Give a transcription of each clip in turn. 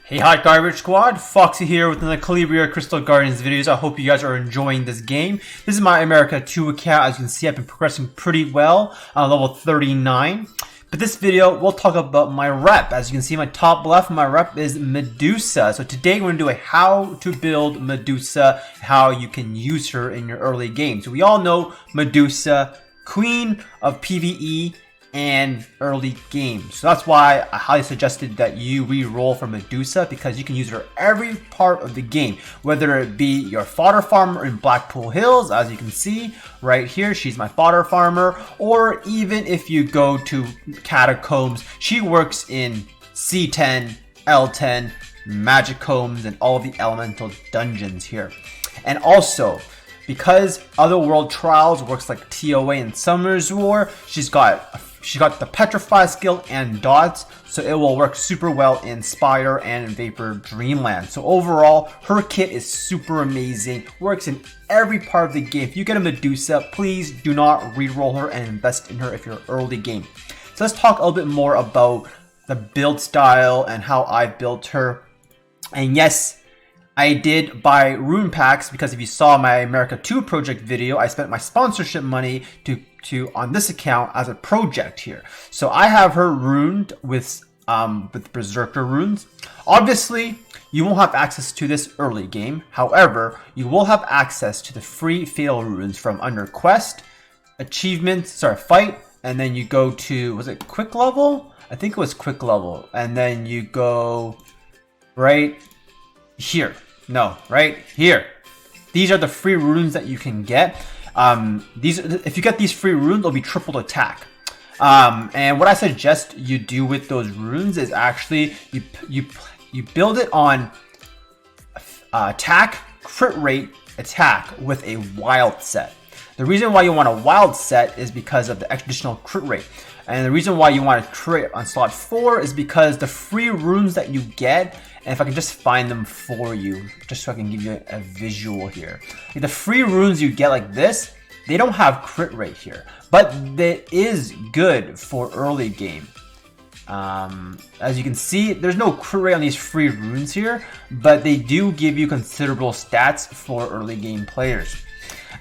Hey hot garbage squad, Foxy here with another Calibria Crystal Guardians videos. I hope you guys are enjoying this game. This is my America 2 account. As you can see, I've been progressing pretty well on level 39. But this video, we'll talk about my rep. As you can see, my top left, my rep is Medusa. So today we're going to do a how to build Medusa, how you can use her in your early game. So we all know Medusa, queen of PvE and early games. So that's why I highly suggested that you re-roll for Medusa, because you can use her every part of the game, whether it be your fodder farmer in Blackpool Hills, as you can see right here, she's my fodder farmer, or even if you go to Catacombs, she works in C10, L10, Magicombs, and all of the elemental dungeons here. And also, because Otherworld Trials works like TOA and Summer's War, she got the Petrify skill and dots, so it will work super well in Spire and in Vapor Dreamland. So overall, her kit is super amazing, works in every part of the game. If you get a Medusa, please do not reroll her and invest in her if you're early game. So let's talk a little bit more about the build style and how I built her. And yes, I did buy rune packs, because if you saw my America 2 project video, I spent my sponsorship money on this account as a project here. So I have her runed with Berserker runes. Obviously, you won't have access to this early game. However, you will have access to the free fail runes from under quest, fight, and then you go to, was it quick level? I think it was quick level. And then you go right here. No, right here. These are the free runes that you can get. If you get these free runes, they'll be tripled attack. And what I suggest you do with those runes is actually you build it on attack, crit rate, attack with a wild set. The reason why you want a wild set is because of the additional crit rate. And the reason why you want to crit on slot 4 is because the free runes that you get, and if I can just find them for you, just so I can give you a visual here. Like the free runes you get like this, they don't have crit rate here, but that is good for early game. As you can see, there's no crit rate on these free runes here, but they do give you considerable stats for early game players.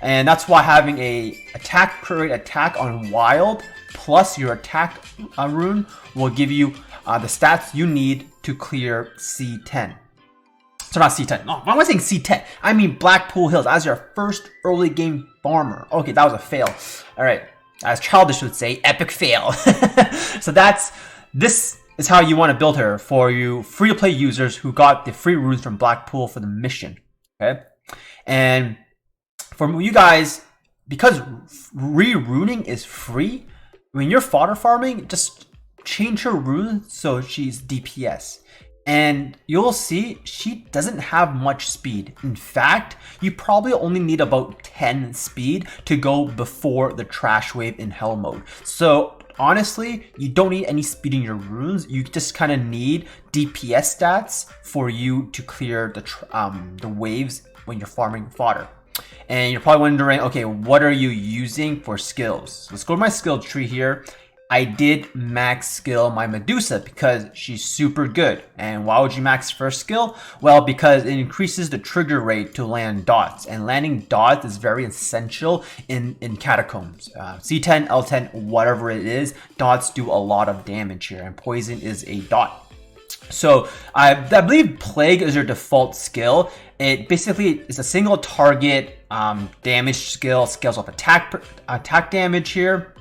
And that's why having a attack crit rate attack on wild plus your attack rune will give you the stats you need to clear C10. So not C10. No, why am I saying C10? I mean Blackpool Hills as your first early game farmer. Okay, that was a fail. All right, as Childish would say, epic fail. So this is how you want to build her for you free-to-play users who got the free runes from Blackpool for the mission. Okay, and for you guys, because re-runing is free, when you're fodder farming, just change her rune so she's DPS. And you'll see she doesn't have much speed. In fact, you probably only need about 10 speed to go before the trash wave in hell mode. So honestly, you don't need any speed in your runes. You just kind of need DPS stats for you to clear the waves when you're farming fodder. And you're probably wondering, okay, what are you using for skills? Let's go to my skill tree here. I did max skill my Medusa because she's super good. And why would you max first skill? Well, because it increases the trigger rate to land dots. And landing dots is very essential in Catacombs. C10, L10, whatever it is, dots do a lot of damage here. And poison is a dot. So I believe Plague is your default skill. It basically is a single target damage skill, scales up attack damage here,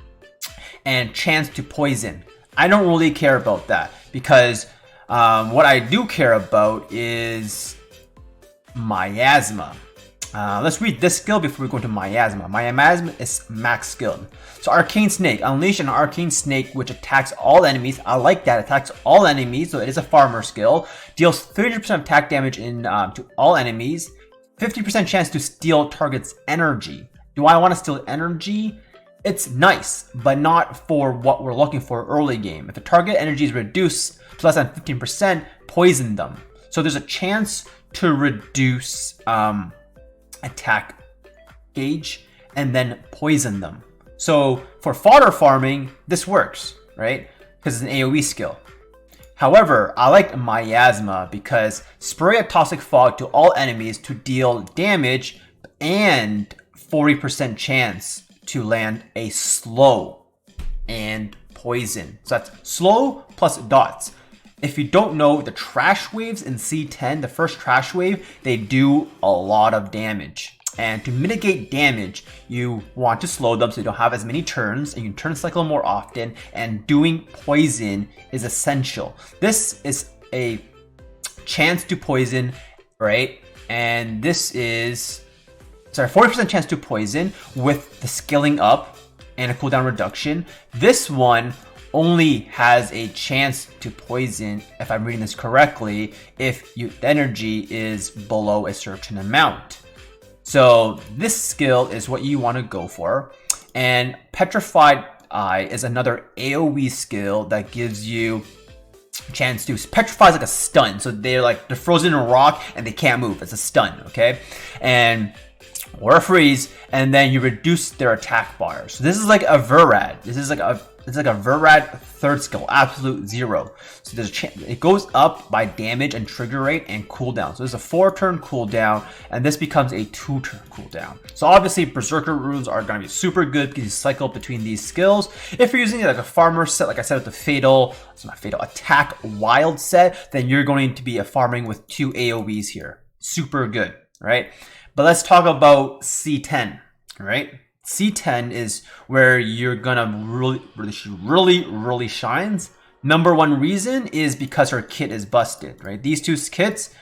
and chance to poison. I don't really care about that, because what I do care about is miasma. Let's read this skill before we go into miasma. Miasma is max skill. So arcane snake, unleash an arcane snake which attacks all enemies. I like that, attacks all enemies, so it is a farmer skill. Deals 30% attack damage to all enemies. 50% chance to steal target's energy. Do I want to steal energy? It's nice, but not for what we're looking for early game. If the target energy is reduced to less than 15%, poison them. So there's a chance to reduce attack gauge and then poison them. So for fodder farming, this works, right? Because it's an AoE skill. However, I like Miasma because spray a toxic fog to all enemies to deal damage and 40% chance to land a slow and poison. So that's slow plus dots. If you don't know, the trash waves in C10, the first trash wave, they do a lot of damage. And to mitigate damage, you want to slow them so you don't have as many turns, and you turn cycle more often, and doing poison is essential. This is a chance to poison, right? And this is, 40% chance to poison with the scaling up and a cooldown reduction. This one only has a chance to poison, if I'm reading this correctly, if the energy is below a certain amount. So this skill is what you want to go for. And Petrified Eye is another AoE skill that gives you chance to petrify is like a stun. So they're frozen in a rock and they can't move. It's a stun, okay? Or a freeze, and then you reduce their attack bar. So this is like a Verad. It's like a Verad third skill, absolute 0. So there's a chance it goes up by damage and trigger rate and cooldown. So there's a 4-turn cooldown, and this becomes a 2-turn cooldown. So obviously Berserker runes are going to be super good because you cycle between these skills. If you're using like a farmer set, like I said with the fatal, it's not fatal, attack wild set, then you're going to be farming with 2 AoEs here. Super good, right? But let's talk about C10, right? C10 is where you're gonna really shines. Number one reason is because her kit is busted, right? These two kits,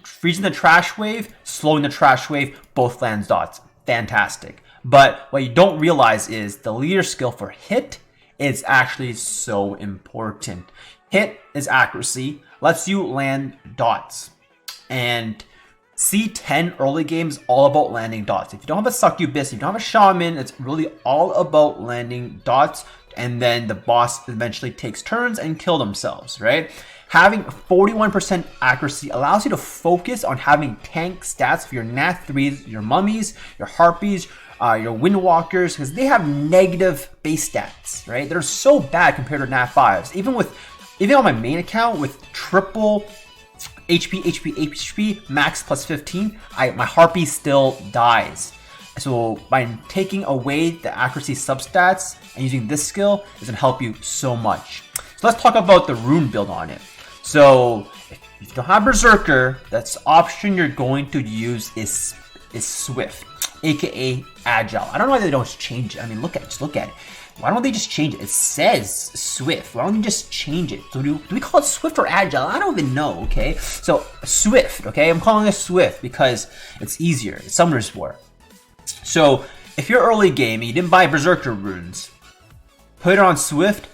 freezing the trash wave, slowing the trash wave, both lands dots. Fantastic. But what you don't realize is the leader skill for hit is actually so important. Hit is accuracy, lets you land dots. And C10 early game is all about landing dots. If you don't have a succubus, if you don't have a shaman, it's really all about landing dots, and then the boss eventually takes turns and kill themselves, right? Having 41% accuracy allows you to focus on having tank stats for your Nat 3s, your mummies, your harpies, your windwalkers, because they have negative base stats, right? They're so bad compared to Nat 5s. Even on my main account with triple HP, max plus 15, my harpy still dies. So by taking away the accuracy substats and using this skill is gonna help you so much. So let's talk about the rune build on it. So if you don't have Berserker, that's option you're going to use is Swift, aka Agile. I don't know why they don't change it. I mean, just look at it. Why don't they just change it? It says Swift. Why don't you just change it? So do we call it Swift or Agile? I don't even know, okay? So Swift, okay? I'm calling it Swift because it's easier. It's Summoner's War. So if you're early game and you didn't buy Berserker runes, put it on Swift,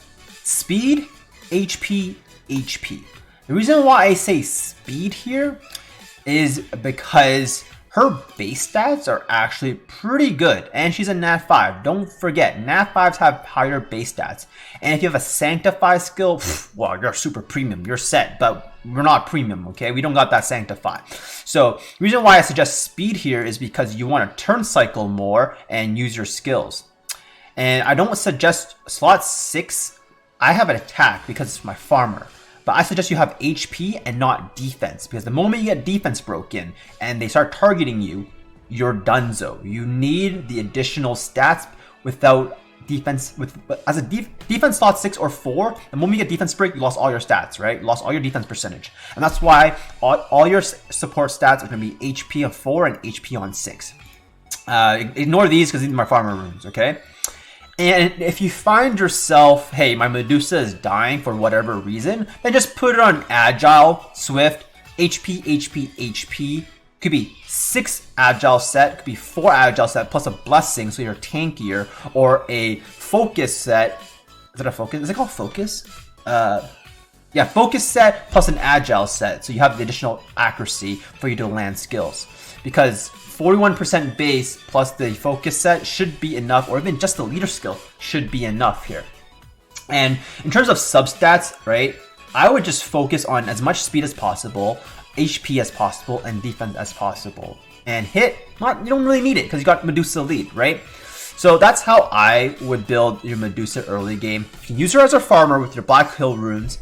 speed, HP. The reason why I say speed here is because her base stats are actually pretty good, and she's a Nat 5. Don't forget, Nat 5s have higher base stats. And if you have a Sanctify skill, well, you're super premium, you're set, but we're not premium, okay? We don't got that Sanctify. So the reason why I suggest speed here is because you want to turn cycle more and use your skills. And I don't suggest slot 6, I have an attack because it's my farmer. But I suggest you have HP and not defense, because the moment you get defense broken and they start targeting you, you're donezo. You need the additional stats without defense. As a defense slot 6 or 4, the moment you get defense break, you lost all your stats, right? You lost all your defense percentage. And that's why all your support stats are going to be HP on 4 and HP on 6. Ignore these because these are my farmer runes, okay? And if you find yourself, hey, my Medusa is dying for whatever reason, then just put it on Agile, Swift, HP. Could be 6 Agile set, could be 4 Agile set, plus a Blessing, so you're tankier, or a Focus set. Is it a Focus? Is it called Focus? Yeah, Focus set plus an Agile set, so you have the additional accuracy for you to land skills. Because 41% base plus the Focus set should be enough, or even just the leader skill should be enough here. And in terms of substats, right, I would just focus on as much speed as possible, HP as possible, and defense as possible. And hit, you don't really need it because you got Medusa lead, right? So that's how I would build your Medusa early game. You can use her as a farmer with your Black Hill runes.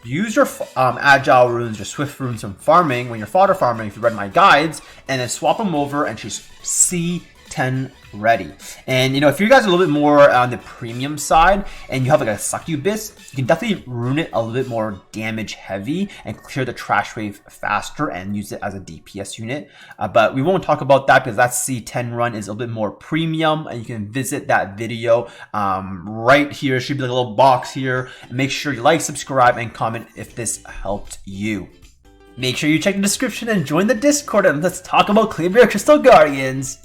use your agile runes, your swift runes from farming when you're fodder farming, if you read my guides, and then swap them over, and she's C10 ready. And if you guys are a little bit more on the premium side and you have like a succubus, you can definitely rune it a little bit more damage heavy and clear the trash wave faster and use it as a DPS unit. But we won't talk about that because that C10 run is a little bit more premium, and you can visit that video right here. It should be like a little box here. And make sure you like, subscribe, and comment if this helped you. Make sure you check the description and join the Discord, and let's talk about Calibria Crystal Guardians.